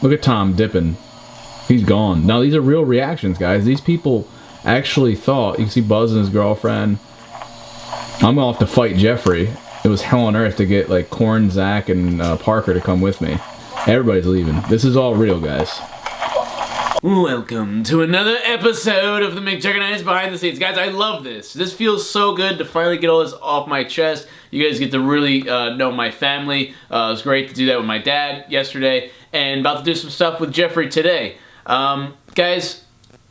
Look at Tom dipping. He's gone. Now these are real reactions, guys. These people actually thought. You can see Buzz and his girlfriend. I'm gonna have to fight Jeffrey. It was hell on earth to get like Korn, Zach, and Parker to come with me. Everybody's leaving. This is all real, guys. Welcome to another episode of the McJuggerNuggets Behind the Scenes. Guys, I love this. This feels so good to finally get all this off my chest. You guys get to really know my family. It was great to do that with my dad yesterday, and about to do some stuff with Jeffrey today. Guys,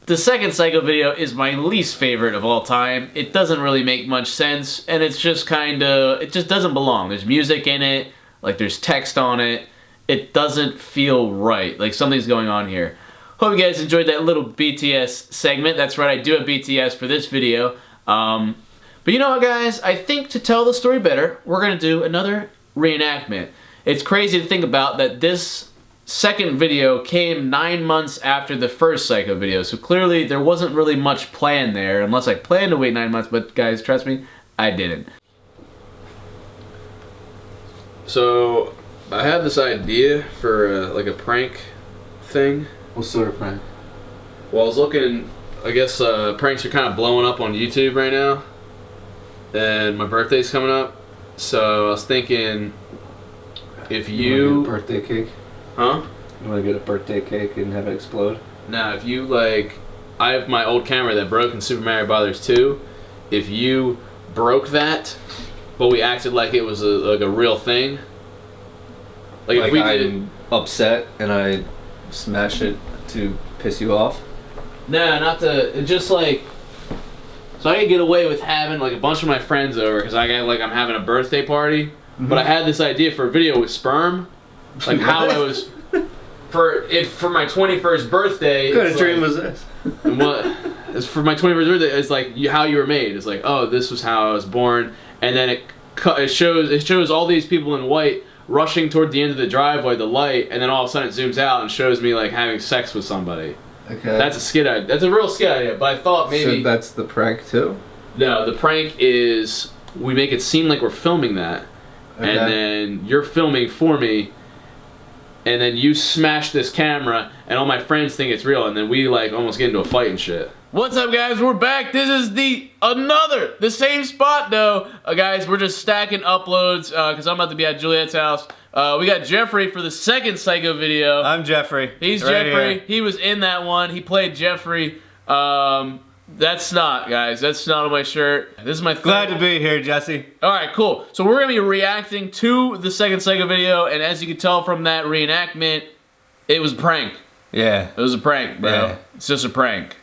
the second Psycho video is my least favorite of all time. It doesn't really make much sense, and it's just kinda, it just doesn't belong. There's music in it, like there's text on it. It doesn't feel right, like something's going on here. Hope you guys enjoyed that little BTS segment. That's right, I do have BTS for this video. But you know what, guys? I think to tell the story better, we're gonna do another reenactment. It's crazy to think about that this second video came 9 months after the first Psycho video, so clearly there wasn't really much plan there, unless I planned to wait 9 months, but guys, trust me, I didn't. So, I had this idea for like a prank thing. What sort of prank? Well, I was looking, I guess pranks are kind of blowing up on YouTube right now, and my birthday's coming up, so I was thinking if you... Get a birthday cake? Huh? You want to get a birthday cake and have it explode? Nah, if you like, I have my old camera that broke in Super Mario Brothers 2. If you broke that, but we acted like it was like a real thing. Like if we I'm upset and I smash it to piss you off? Nah, not to, just like, so I could get away with having like a bunch of my friends over, because I got like, I'm having a birthday party, but I had this idea for a video with sperm, like how I was, for my 21st birthday. What kind of dream was this? It's for my 21st birthday, it's like how you were made. It's like, oh, this was how I was born, and then it shows all these people in white rushing toward the end of the driveway, the light, and then all of a sudden it zooms out and shows me like having sex with somebody. Okay. That's a skit idea. That's a real skit idea, but I thought maybe... So that's the prank too? No, the prank is we make it seem like we're filming that, and then you're filming for me, and then you smash this camera, and all my friends think it's real, and then we like almost get into a fight and shit. What's up, guys? We're back. This is the same spot though. Guys, we're just stacking uploads because I'm about to be at Juliet's house. We got Jeffrey for the second Psycho video. I'm Jeffrey. He's right Jeffrey. Here. He was in that one. He played Jeffrey. That's Snot, guys. That's Snot on my shirt. This is my third. Glad to be here, Jesse. Alright, cool. So we're going to be reacting to the second Psycho video, and as you can tell from that reenactment, it was a prank. Yeah. It was a prank, bro. Yeah. It's just a prank.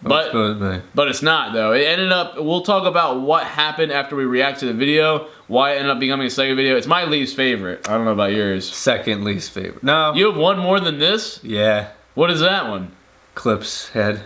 But it's not, though. It ended up, we'll talk about what happened after we react to the video, why it ended up becoming a Psycho video. It's my least favorite. I don't know about yours. Second least favorite. No. You have one more than this? Yeah. What is that one? Clip's head.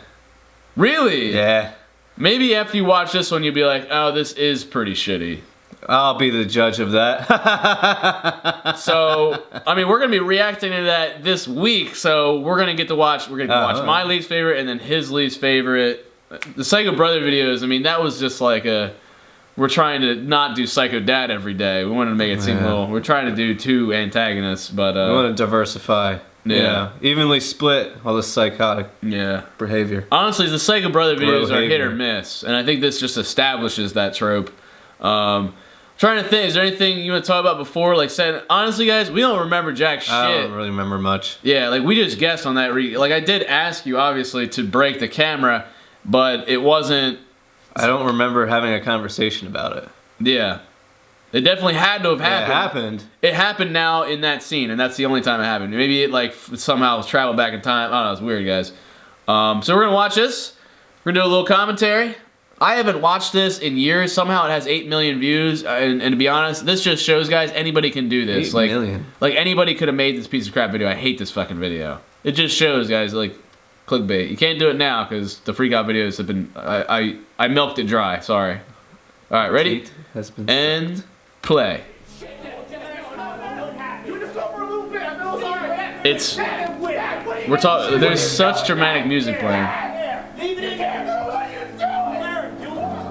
Really? Yeah. Maybe after you watch this one, you'll be like, oh, this is pretty shitty. I'll be the judge of that. So, I mean, we're going to be reacting to that this week, so we're going to get to watch, my least favorite and then his least favorite. The Psycho Brother videos, I mean, that was just like we're trying to not do Psycho Dad every day. We wanted to make it seem a little, we're trying to do two antagonists, but... we want to diversify. Yeah. You know, evenly split all the psychotic behavior. Honestly, the Psycho Brother videos are hit or miss, and I think this just establishes that trope. Trying to think, is there anything you want to talk about before? Like saying, honestly, guys, we don't remember jack shit. I don't really remember much. Yeah, like we just guessed on that. Like I did ask you, obviously, to break the camera, but it wasn't. I don't remember having a conversation about it. Yeah, it definitely had to have happened. It happened. It happened now in that scene, and that's the only time it happened. Maybe it like somehow traveled back in time. I don't know. It's weird, guys. So we're gonna watch this. We're gonna do a little commentary. I haven't watched this in years. Somehow it has 8 million views, and to be honest, this just shows, guys, anybody can do this. 8 million. Like anybody could have made this piece of crap video. I hate this fucking video. It just shows, guys, like clickbait. You can't do it now because the Freakout videos have been. I milked it dry. Sorry. All right, ready? Has been and play. We're talking. There's such dramatic music playing.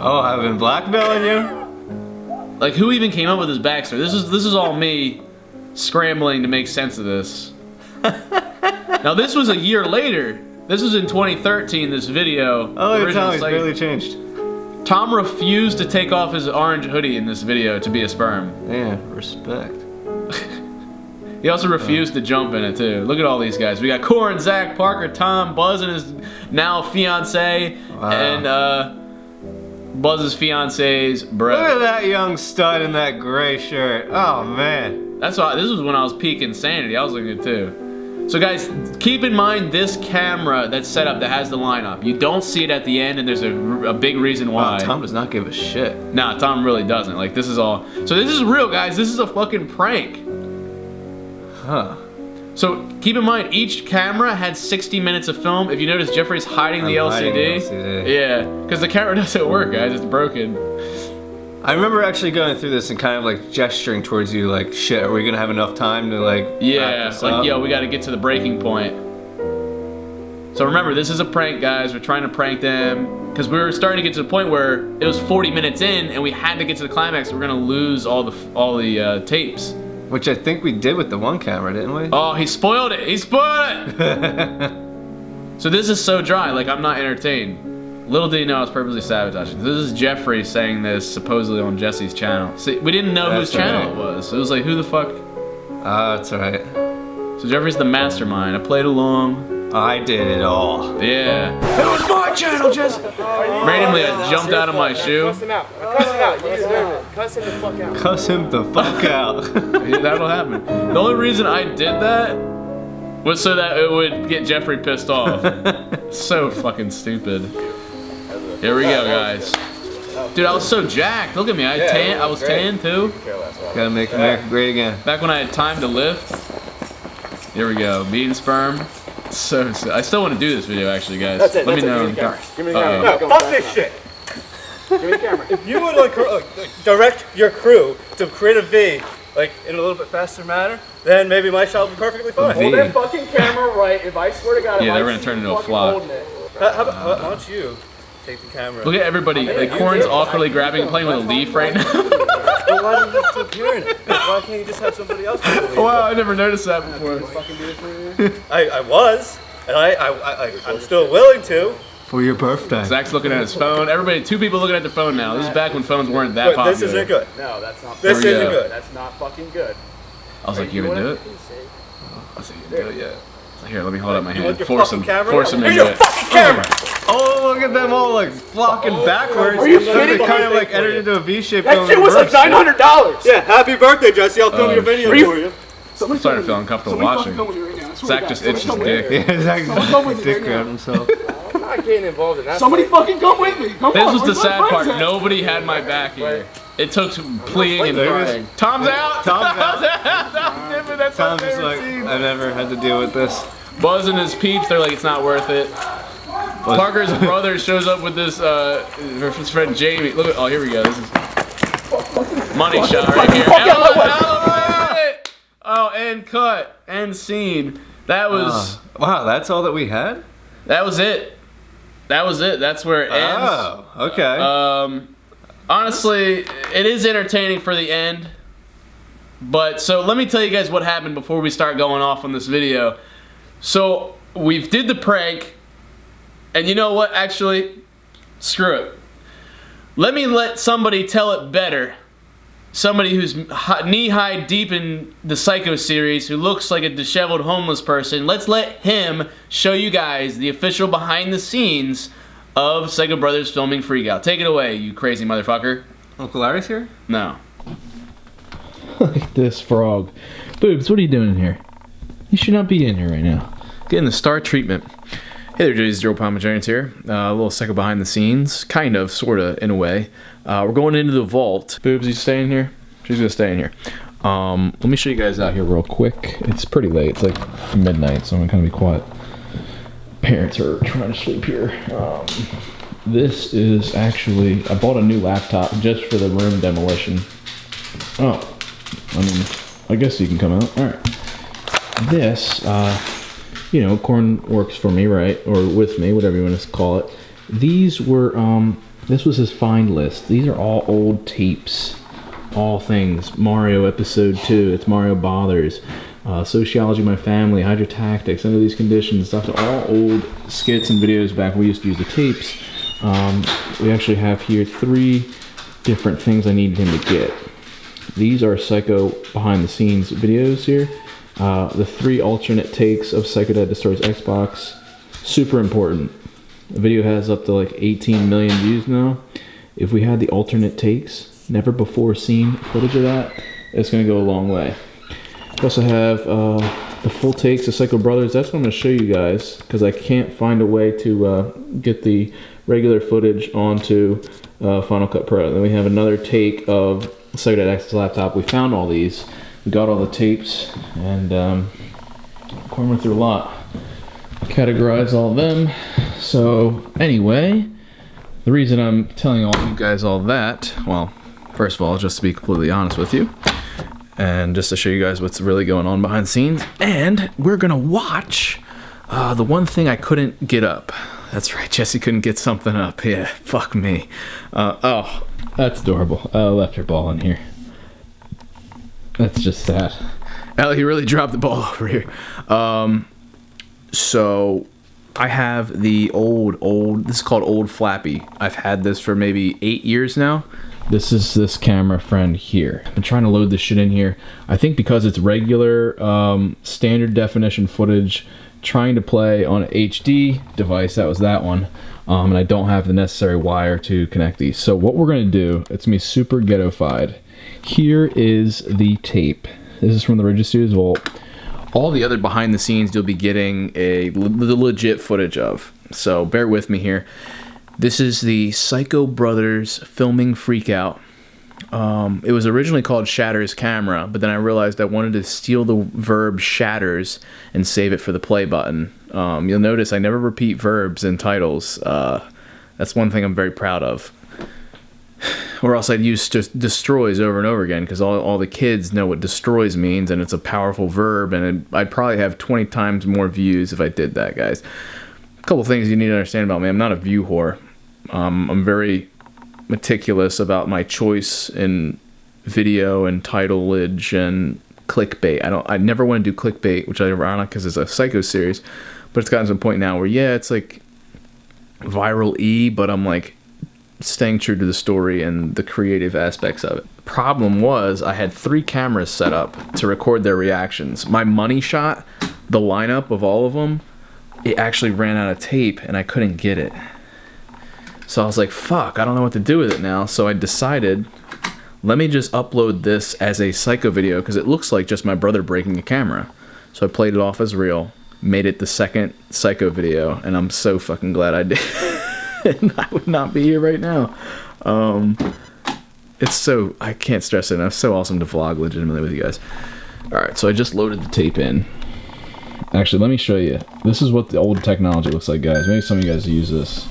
Oh, I've been blackmailing you? Like, who even came up with this backstory? This is all me scrambling to make sense of this. Now this was a year later. This was in 2013, this video. Oh, you're original telling me it's Psycho. barely changed. Tom refused to take off his orange hoodie in this video to be a sperm. Yeah, respect. He also refused to jump in it too. Look at all these guys. We got Corin, Zach, Parker, Tom, Buzz and his now fiance, and Buzz's fiance's brother. Look at that young stud in that gray shirt. Oh man. That's why this was when I was peak insanity. I was looking at it too. So guys, keep in mind this camera that's set up that has the lineup. You don't see it at the end, and there's a big reason why. Wow, Tom does not give a shit. Nah, Tom really doesn't. Like this is all. So this is real, guys. This is a fucking prank. Huh. So keep in mind, each camera had 60 minutes of film. If you notice, Jeffrey's hiding the LCD. Yeah, because the camera doesn't work, guys. It's broken. I remember actually going through this and kind of like gesturing towards you, like, "Shit, are we gonna have enough time to like?" Yeah, wrap this like up? yo, we got to get to the breaking point. So remember, this is a prank, guys. We're trying to prank them because we were starting to get to the point where it was 40 minutes in, and we had to get to the climax. We're gonna lose all the tapes. Which I think we did with the one camera, didn't we? Oh, he spoiled it. He spoiled it. So this is so dry. Like I'm not entertained. Little did he know I was purposely sabotaging. This is Jeffrey saying this supposedly on Jesse's channel. See, we didn't know whose channel it was. It was like, who the fuck? That's alright. So Jeffrey's the mastermind. I played along. I did it all. Yeah. It was my channel, Jesse. Randomly, I jumped out of my shoe. Cuss him out. Cuss him out. You deserve it. Cuss him the fuck out. Cuss him the fuck out. Yeah, that'll happen. The only reason I did that was so that it would get Jeffrey pissed off. So fucking stupid. Here we go, guys. Dude, I was so jacked. Look at me. I was tan too. Gotta make America great again. Back when I had time to lift. Here we go. Meat and sperm. So I still want to do this video, actually, guys. That's it. Let me know. Give me the camera. Uh-oh. No, fuck this shit. Give me the camera. If you would like direct your crew to create a V, like in a little bit faster manner, then maybe my shot will be perfectly fine. V. Hold that fucking camera right. If I swear to God, Yeah, if they're I gonna see turn you into a fucking vlog. holding it. How don't you take the camera? Look at everybody. Like, Corin's awkwardly grabbing and playing with a leaf right now. Well, why do you have to appear in it? Why can't you just have somebody else do it? Wow, I never noticed that before. I was, and I'm still willing to. For your birthday. Zach's looking at his phone. Everybody, two people looking at their phone now. This is back when phones weren't that But popular. this isn't good. No, that's not. This There we isn't go. good. That's not fucking good. I was like, you gonna do it? I was like, you gonna do it yet? So here, let me hold up my You hand. want your Force fucking him. camera? Force him Here's into your it. fucking camera! Oh, look at them all like flocking backwards. Are you They kidding me? kind of like entered into a V shape. That shit was like $900! Yeah, happy birthday, Jesse. I'll film Oh, your video shit. for you. I'm starting to feel uncomfortable watching. Zach just itched his dick. Yeah, exactly. Dick grabbed himself. I'm not getting involved in that. Somebody fucking come with me. Come This on. was the where's my sad part. friends at? Nobody had my back here. It took pleading and There it is. crying. Tom's out! Tom's out. Tom's different. That's my Tom's just favorite like, scene. I've never had to deal with this. Buzz and his peeps, they're like, it's not worth it. Parker's brother shows up with this, his friend Jamie. Look at, oh, here we go. This is money shot right here. Oh, and cut, and scene. That was, Wow, that's all that we had? that was it. That was it. That's where it ends. Oh, okay. Honestly, it is entertaining for the end. But, so let me tell you guys what happened before we start going off on this video. So, we did the prank. And you know what? Actually, screw it. Let me let somebody tell it better. Somebody who's knee-high deep in the Psycho series, who looks like a disheveled homeless person. Let's let him show you guys the official behind the scenes of Psycho Brothers filming Freakout. Take it away, you crazy motherfucker. Uncle Larry's here? No. Look at this frog. Boobs, what are you doing in here? You should not be in here right now. Getting the star treatment. Hey there, JD's Zero Pound McJuggerNuggets here. A little Psycho behind the scenes. Kind of, sort of, in a way. We're going into the vault. Boobs, you staying here? She's gonna stay in here. Let me show you guys out here real quick. It's pretty late. It's like midnight, so I'm gonna be quiet. Parents are trying to sleep here. This is actually, I bought a new laptop just for the room demolition. Oh, I mean, I guess you can come out. All right. This, you know, Corn works for me, right? Or with me, whatever you want to call it. These were, this was his find list. These are all old tapes. All things. Mario Episode 2. It's Mario Bothers. Sociology of My Family, Hydrotactics, Under These Conditions, stuff. They're all old skits and videos back when we used to use the tapes. We actually have here 3 different things I needed him to get. These are Psycho behind the scenes videos here. The 3 alternate takes of Psycho STUDiOS Xbox. Super important. The video has up to like 18 million views now. If we had the alternate takes, never before seen footage of that, it's gonna go a long way. We also have the full takes of Psycho Brothers. That's what I'm gonna show you guys, because I can't find a way to get the regular footage onto Final Cut Pro. Then we have another take of Psycho STUDiOS laptop. We found all these. We got all the tapes, and went through a lot. Categorize all of them. So anyway, the reason I'm telling all you guys all that, well, first of all, just to be completely honest with you, and just to show you guys what's really going on behind the scenes, and we're gonna watch the one thing I couldn't get up. That's right, Jesse couldn't get something up. Yeah, fuck me. Oh, that's adorable. I left her ball in here. That's just sad. Ellie, you really dropped the ball over here. So I have the old, this is called Old Flappy. I've had this for maybe 8 years now. This is this camera friend here. I've been trying to load this shit in here. I think because it's regular standard definition footage, trying to play on an HD device, that was that one, and I don't have the necessary wire to connect these. So what we're gonna do, it's gonna be super ghetto-fied. Here is the tape. This is from the RiDGiD STUDiOS vault. All the other behind the scenes you'll be getting the legit footage of. So bear with me here. This is the Psycho Brothers filming Freakout. It was originally called Shatters Camera, but then I realized I wanted to steal the verb shatters and save it for the play button. You'll notice I never repeat verbs in titles. That's one thing I'm very proud of. Or else I'd use just destroys over and over again, because all the kids know what destroys means, and it's a powerful verb, and I'd probably have 20 times more views if I did that, guys. A couple things you need to understand about me. I'm not a view whore. I'm very meticulous about my choice in video and titleage and clickbait. I never want to do clickbait, which is ironic because it's a Psycho series, but it's gotten to a point now where, yeah, it's like viral-y, but I'm like staying true to the story and the creative aspects of it. Problem was, I had 3 cameras set up to record their reactions. My money shot, the lineup of all of them, it actually ran out of tape and I couldn't get it. So I was like, fuck, I don't know what to do with it now. So I decided, let me just upload this as a Psycho video, because it looks like just my brother breaking a camera. So I played it off as real, made it the second Psycho video, and I'm so fucking glad I did. And I would not be here right now. It's so, I can't stress it enough, it's so awesome to vlog legitimately with you guys. Alright, so I just loaded the tape in. Actually, let me show you. This is what the old technology looks like, guys. Maybe some of you guys use this.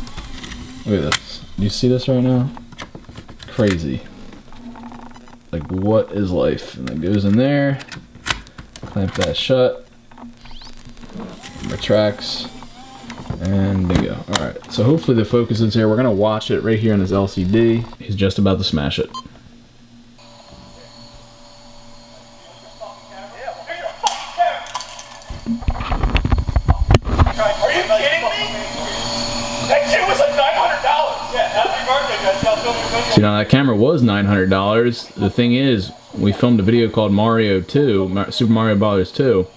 Look at this. Do you see this right now? Crazy. Like, what is life? And it goes in there. Clamp that shut. Retracts. And bingo. Alright, so hopefully the focus is here. We're going to watch it right here on his LCD. He's just about to smash it. Are you kidding me? That shit was like $900. Yeah, happy birthday, guys. Y'all filmed your video. See, now that camera was $900. The thing is, we filmed a video called Mario 2, Super Mario Bros. 2,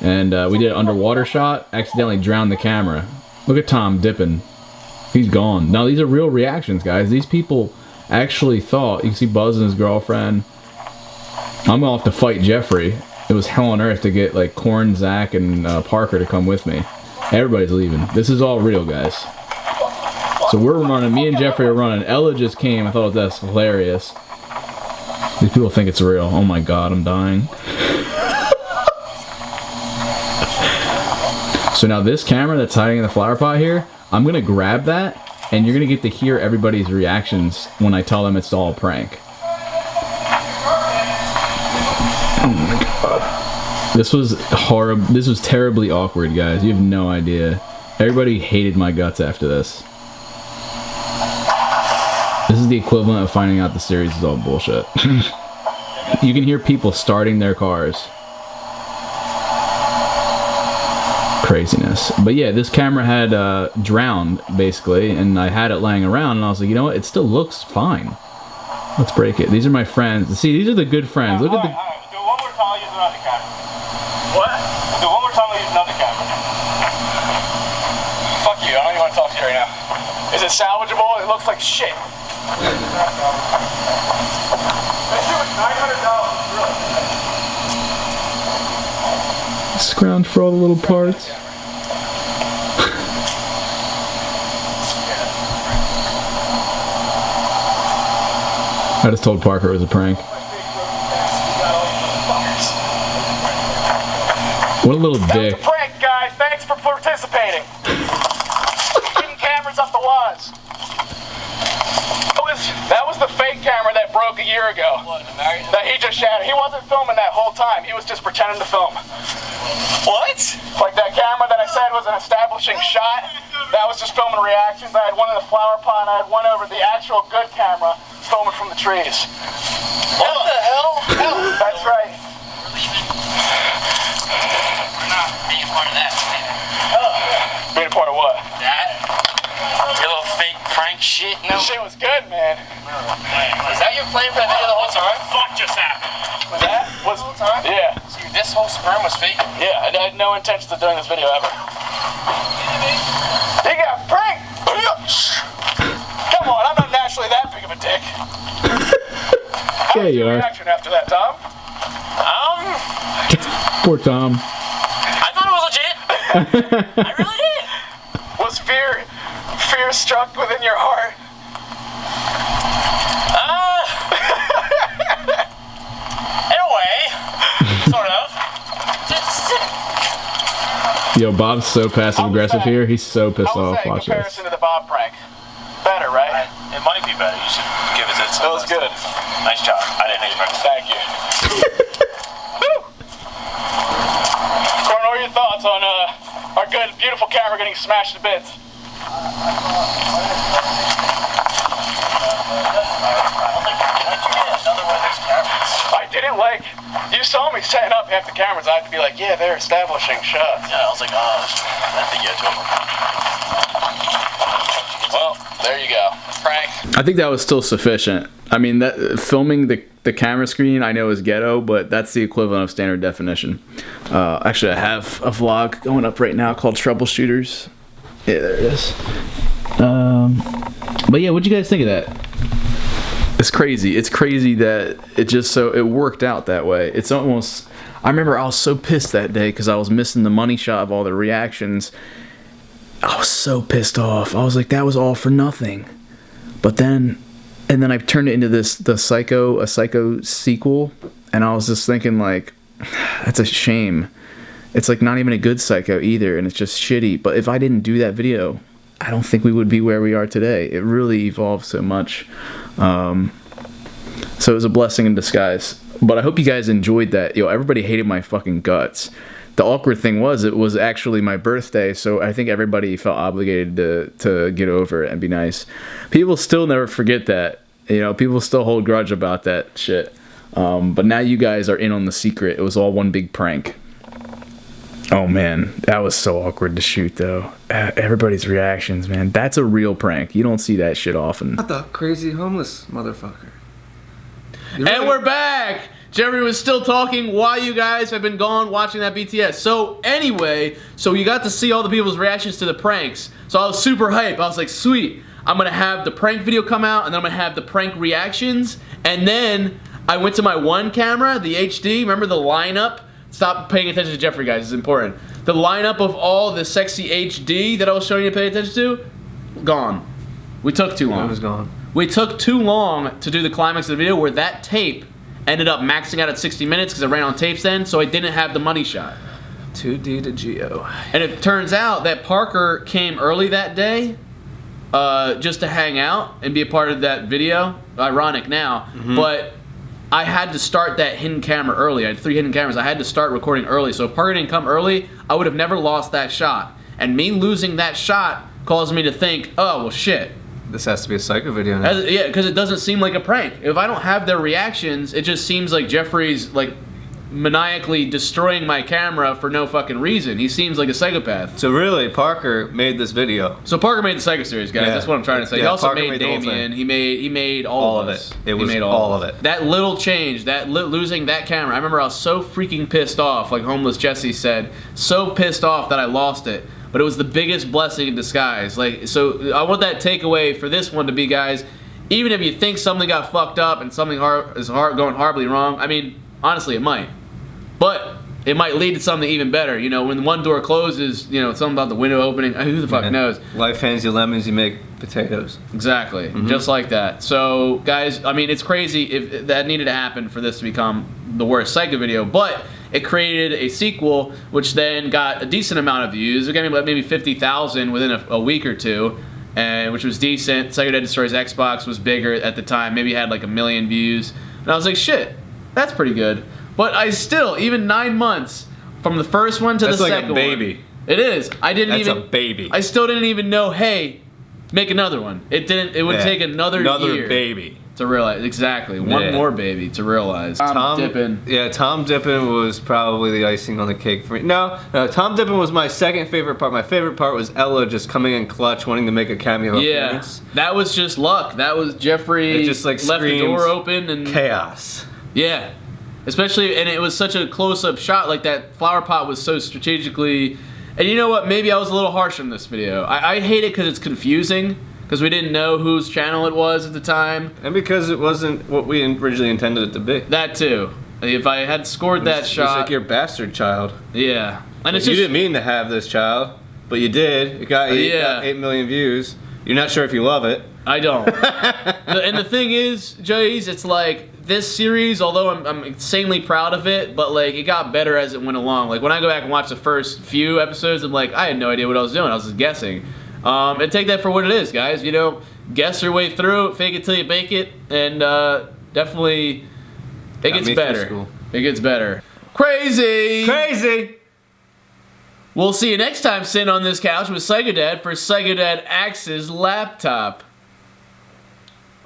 and we did an underwater shot, accidentally drowned the camera. Look at Tom dipping. He's gone. Now, these are real reactions, guys. These people actually thought, you can see Buzz and his girlfriend. I'm gonna have to fight Jeffrey. It was hell on earth to get like Korn, Zach, and Parker to come with me. Everybody's leaving. This is all real, guys. So we're running, me and Jeffrey are running. Ella just came. I thought that's hilarious. These people think it's real. Oh my god, I'm dying. So now this camera that's hiding in the flower pot here, I'm gonna grab that, and you're gonna get to hear everybody's reactions when I tell them it's all a prank. Oh my god. This was horrible. This was terribly awkward, guys. You have no idea. Everybody hated my guts after this. This is the equivalent of finding out the series is all bullshit. You can hear people starting their cars. Craziness. But yeah, this camera had drowned basically, and I had it laying around, and I was like, you know what? It still looks fine. Let's break it. These are my friends. See, these are the good friends. Look at the. Alright, do one more time, I'll use another camera. What? Do one more time, I'll use another camera. Fuck you, I don't even want to talk to you right now. Is it salvageable? It looks like shit. That shit was $900, really. Scrounge for all the little parts. I just told Parker it was a prank. What a little dick. That was a prank, guys. Thanks for participating. Getting cameras off the wads. That was the fake camera that broke a year ago. That he just shattered. He wasn't filming that whole time. He was just pretending to film. What? Like that camera that I said was an establishing shot. That was just filming reactions. I had one in the flower pot. I had one over the actual good camera filming from the trees. What the hell? That's right. We're not being a part of that. Being a part of what? That? Your little fake prank shit? No. This shit was good, man. Was that your plan for that video the whole time? Fuck just happened. Was that? Was the whole time? Yeah. So this whole sperm was fake? Yeah, I had no intentions of doing this video ever. He got pranked! Come on, I'm not naturally that big of a dick. Yeah, you are. Reaction after that, Tom? Poor Tom. I thought it was legit. I really did. Was fear struck within your heart? In a way. Sort of. Yo, Bob's so passive aggressive here. He's so pissed How was off that in watching this. comparison to the Bob prank? Better, right? It might be better. You should give it its. That was good. Nice job. I didn't expect it. Thank you. Corn, what are your thoughts on our good, beautiful camera getting smashed to bits? I didn't like. You saw me setting up half the cameras. I had to be like, yeah, they're establishing shots. Yeah, I was like, oh, that thing gets over. Well, there you go. Prank. I think that was still sufficient. I mean, that filming the camera screen I know is ghetto, but that's the equivalent of standard definition. Actually, I have a vlog going up right now called Troubleshooters. Yeah, there it is. But yeah, what'd you guys think of that? It's crazy. It's crazy that it worked out that way. It's almost. I remember I was so pissed that day because I was missing the money shot of all the reactions. I was so pissed off. I was like, that was all for nothing. But then I turned it into a Psycho sequel, and I was just thinking like, that's a shame. It's like not even a good Psycho either, and it's just shitty. But if I didn't do that video, I don't think we would be where we are today. It really evolved so much. So it was a blessing in disguise. But I hope you guys enjoyed that. Yo, everybody hated my fucking guts. The awkward thing was, it was actually my birthday, so I think everybody felt obligated to get over it and be nice. People still never forget that. You know, people still hold grudge about that shit. But now you guys are in on the secret. It was all one big prank. Oh man, that was so awkward to shoot though. Everybody's reactions, man. That's a real prank. You don't see that shit often. Not the crazy homeless motherfucker. And we're back! Jeremy was still talking while you guys have been gone watching that BTS. So anyway, so you got to see all the people's reactions to the pranks. So I was super hyped. I was like, sweet. I'm going to have the prank video come out, and then I'm going to have the prank reactions. And then I went to my one camera, the HD. Remember the lineup? Stop paying attention to Jeffrey, guys. It's important. The lineup of all the sexy HD that I was showing you to pay attention to, gone. We took too long. It was gone. We took too long to do the climax of the video where that tape ended up maxing out at 60 minutes because I ran on tapes then, so I didn't have the money shot. 2D to Geo. And it turns out that Parker came early that day just to hang out and be a part of that video. Ironic now, but I had to start that hidden camera early. I had 3 hidden cameras. I had to start recording early, so if Parker didn't come early, I would have never lost that shot. And me losing that shot caused me to think, oh, well, shit. This has to be a Psycho video now. Yeah, because it doesn't seem like a prank. If I don't have their reactions, it just seems like Jeffrey's like maniacally destroying my camera for no fucking reason. He seems like a psychopath. So really, Parker made this video. So Parker made the Psycho Series, guys. Yeah. That's what I'm trying to say. Yeah, he also Parker made made the whole Damien. thing. He made all of us. It was he made all of it. That little change, that losing that camera. I remember I was so freaking pissed off, like Homeless Jesse said, so pissed off that I lost it. But it was the biggest blessing in disguise. Like, so I want that takeaway for this one to be, guys, even if you think something got fucked up and something is going horribly wrong, I mean, honestly, it might. But it might lead to something even better. You know, when one door closes, you know, something about the window opening, who the fuck knows? Life hands you lemons, you make potatoes. Exactly, just like that. So, guys, I mean, it's crazy if that needed to happen for this to become the worst Psycho video, but it created a sequel, which then got a decent amount of views. It got maybe 50,000 within a week or two, and which was decent. Psycho Dead Destroys Xbox was bigger at the time, maybe had like 1 million views, and I was like, shit, that's pretty good. But I still, even 9 months from the first one to the second one. That's like a baby. It is. That's a baby. I still didn't even know, hey, make another one. It didn't. It would take another year baby to realize. Exactly. One more baby to realize. Tom Dippin. Yeah, Tom Dippin was probably the icing on the cake for me. No, Tom Dippin was my second favorite part. My favorite part was Ella just coming in clutch, wanting to make a cameo appearance. That was just luck. That was Jeffrey it just, like, left the door open and chaos. Yeah. Especially, and it was such a close-up shot, like that flower pot was so strategically, and you know what, maybe I was a little harsh on this video. I hate it because it's confusing, because we didn't know whose channel it was at the time. And because it wasn't what we originally intended it to be. That too. If I had scored that shot. It's like your bastard child. Yeah. And it's you just, didn't mean to have this child, but you did. It got 8 million views. You're not sure if you love it. I don't. And the thing is, Jays, it's like, this series, although I'm insanely proud of it, but like it got better as it went along. Like when I go back and watch the first few episodes, I'm like, I had no idea what I was doing. I was just guessing. And take that for what it is, guys. You know, guess your way through, fake it till you bake it, and definitely it gets better. It gets better. Crazy! Crazy! We'll see you next time sitting on this couch with Psycho Dad for Psycho Dad Axe's laptop.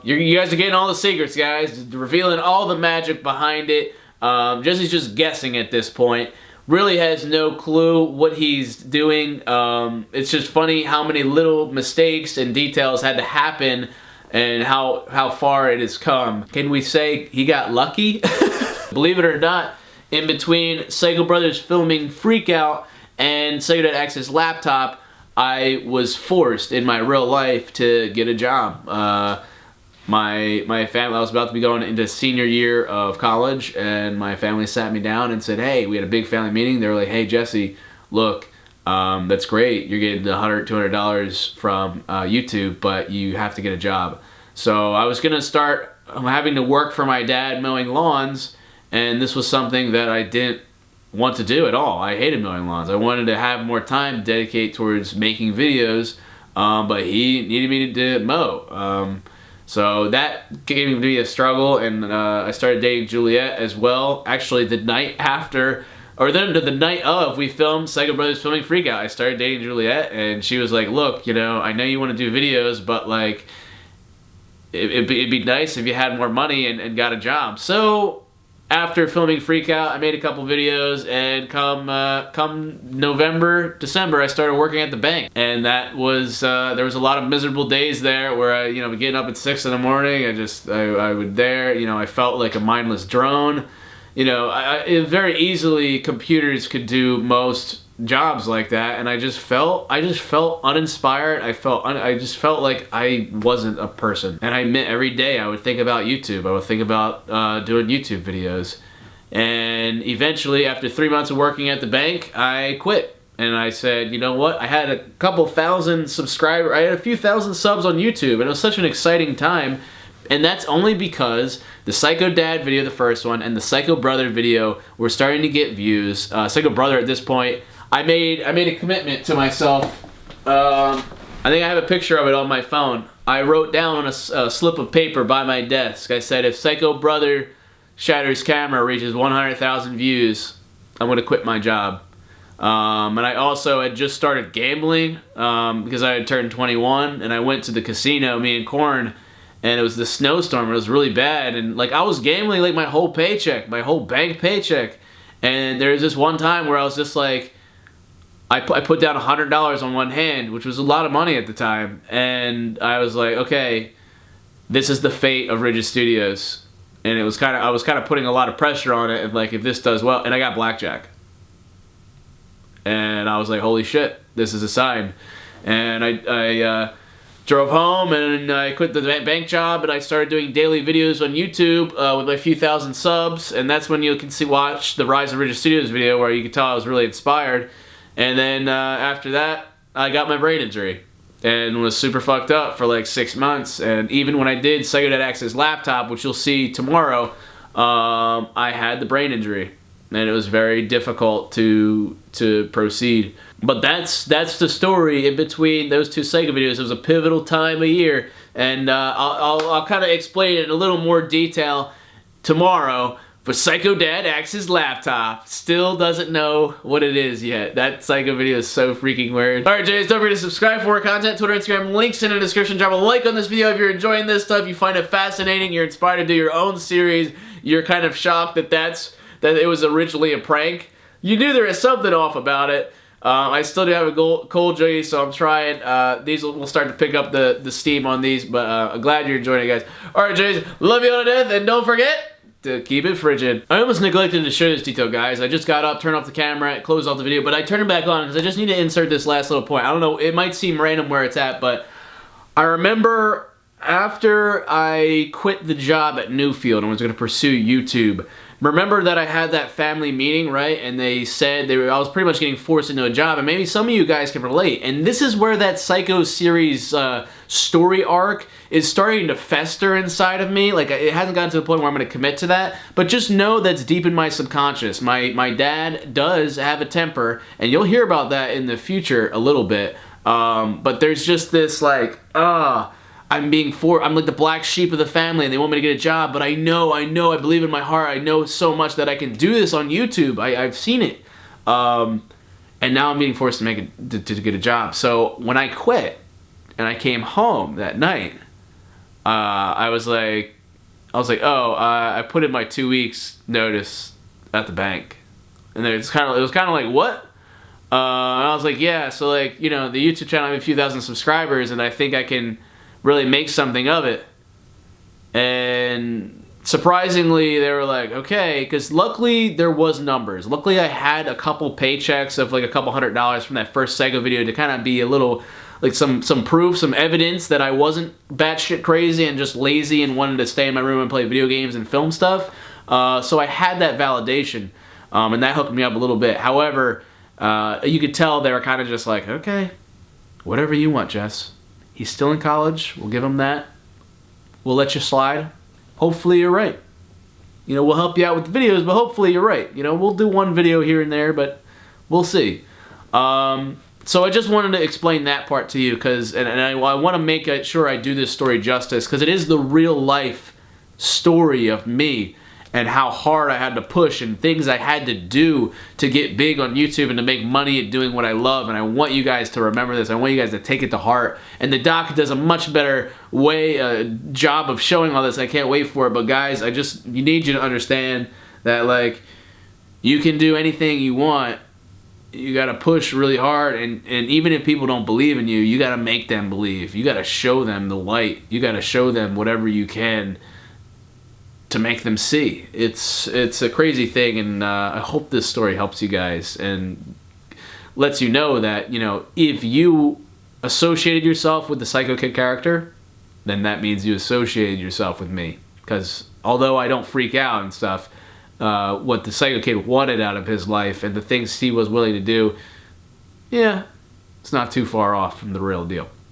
You guys are getting all the secrets, guys. Revealing all the magic behind it. Jesse's just guessing at this point. Really has no clue what he's doing. It's just funny how many little mistakes and details had to happen and how far it has come. Can we say he got lucky? Believe it or not, in between Psycho Brothers filming Freakout and Psycho Dad Axe's laptop, I was forced in my real life to get a job. My family, I was about to be going into senior year of college, and my family sat me down and said, hey, we had a big family meeting. They were like, hey, Jesse, look, that's great. You're getting $100, $200 from YouTube, but you have to get a job. So I was going to start having to work for my dad mowing lawns, and this was something that I didn't want to do at all. I hated mowing lawns. I wanted to have more time to dedicate towards making videos, but he needed me to mow. So that gave me a struggle, and I started dating Juliet as well. Actually, the night after, or then the night of, we filmed Psycho Brothers filming Freakout. I started dating Juliet, and she was like, look, you know, I know you want to do videos, but like, it'd be nice if you had more money and got a job. So after filming Freakout, I made a couple videos, and come November, December, I started working at the bank, and that was there was a lot of miserable days there where I, you know, getting up at 6 in the morning. I would there, you know, I felt like a mindless drone. You know, very easily computers could do most jobs like that, and I just felt uninspired. I just felt like I wasn't a person. And I admit, every day I would think about YouTube. I would think about doing YouTube videos. And eventually, after 3 months of working at the bank, I quit. And I said, you know what? I had a couple thousand subscribers. I had a few thousand subs on YouTube, and it was such an exciting time. And that's only because the Psycho Dad video, the first one, and the Psycho Brother video were starting to get views. Psycho Brother, at this point, I made a commitment to myself. I think I have a picture of it on my phone. I wrote down on a slip of paper by my desk. I said, if Psycho Brother Shatter's Camera reaches 100,000 views, I'm going to quit my job. And I also had just started gambling because I had turned 21, and I went to the casino, me and Corn, and it was the snowstorm. It was really bad, and like I was gambling like my whole paycheck, my whole bank paycheck. And there's this one time where I was just like, I put down $100 on one hand, which was a lot of money at the time, and I was like, okay, this is the fate of RiDGiD STUDiOS. And I was kind of putting a lot of pressure on it, and like, if this does well, and I got blackjack. And I was like, holy shit, this is a sign. And I drove home and I quit the bank job and I started doing daily videos on YouTube with a few thousand subs. And that's when you can watch the Rise of RiDGiD STUDiOS video, where you could tell I was really inspired. And then after that, I got my brain injury and was super fucked up for like 6 months. And even when I did Psycho Dad Access laptop, which you'll see tomorrow, I had the brain injury. And it was very difficult to proceed. But that's the story in between those two Psycho videos. It was a pivotal time of year, and I'll kind of explain it in a little more detail tomorrow. For Psycho Dad Axe's laptop, still doesn't know what it is yet. That Psycho video is so freaking weird. Alright, Jays, don't forget to subscribe for more content. Twitter, Instagram, links in the description. Drop a like on this video if you're enjoying this stuff. You find it fascinating. You're inspired to do your own series. You're kind of shocked that it was originally a prank. You knew there was something off about it. I still do have a cold J, so I'm trying. These will start to pick up the steam on these, but I'm glad you're enjoying it, guys. Alright, Jays, love you all to death, and don't forget to keep it frigid. I almost neglected to show this detail, guys. I just got up, turned off the camera, closed off the video, but I turned it back on because I just need to insert this last little point. I don't know, it might seem random where it's at, but I remember after I quit the job at Newfield and was going to pursue YouTube, remember that I had that family meeting, right? And they said I was pretty much getting forced into a job, and maybe some of you guys can relate. And this is where that Psycho Series story arc is starting to fester inside of me. Like, it hasn't gotten to the point where I'm going to commit to that, but just know that's deep in my subconscious. My dad does have a temper, and you'll hear about that in the future a little bit. But there's just this like, I'm like the black sheep of the family and they want me to get a job, but I know, I believe in my heart, I know so much that I can do this on YouTube. I've seen it. And now I'm being forced to to get a job. So when I quit and I came home that night, I was like, oh, I put in my 2 weeks notice at the bank. And it was kind of like, what? And I was like, yeah, so like, you know, the YouTube channel, I have a few thousand subscribers and I think I can really make something of it. And surprisingly, they were like, okay, because luckily there was numbers. Luckily I had a couple paychecks of like a couple $100 from that first Psycho video to kind of be a little, like some proof, some evidence that I wasn't batshit crazy and just lazy and wanted to stay in my room and play video games and film stuff. So I had that validation, and that hooked me up a little bit. However, you could tell they were kind of just like, okay, whatever you want, Jess. He's still in college. We'll give him that. We'll let you slide. Hopefully you're right. You know, we'll help you out with the videos, but hopefully you're right. You know, we'll do one video here and there, but we'll see. So I just wanted to explain that part to you, because, and I want to make sure I do this story justice, because it is the real life story of me and how hard I had to push and things I had to do to get big on YouTube and to make money at doing what I love. And I want you guys to remember this. I want you guys to take it to heart. And the doc does a much better job of showing all this. I can't wait for it. But guys, you need you to understand that, like, you can do anything you want. You gotta push really hard, and even if people don't believe in you, you gotta make them believe. You gotta show them the light. You gotta show them whatever you can to make them see. It's a crazy thing, and I hope this story helps you guys and lets you know that, you know, if you associated yourself with the Psycho Kid character, then that means you associated yourself with me. Because although I don't freak out and stuff, what the Psycho Kid wanted out of his life and the things he was willing to do, yeah, it's not too far off from the real deal.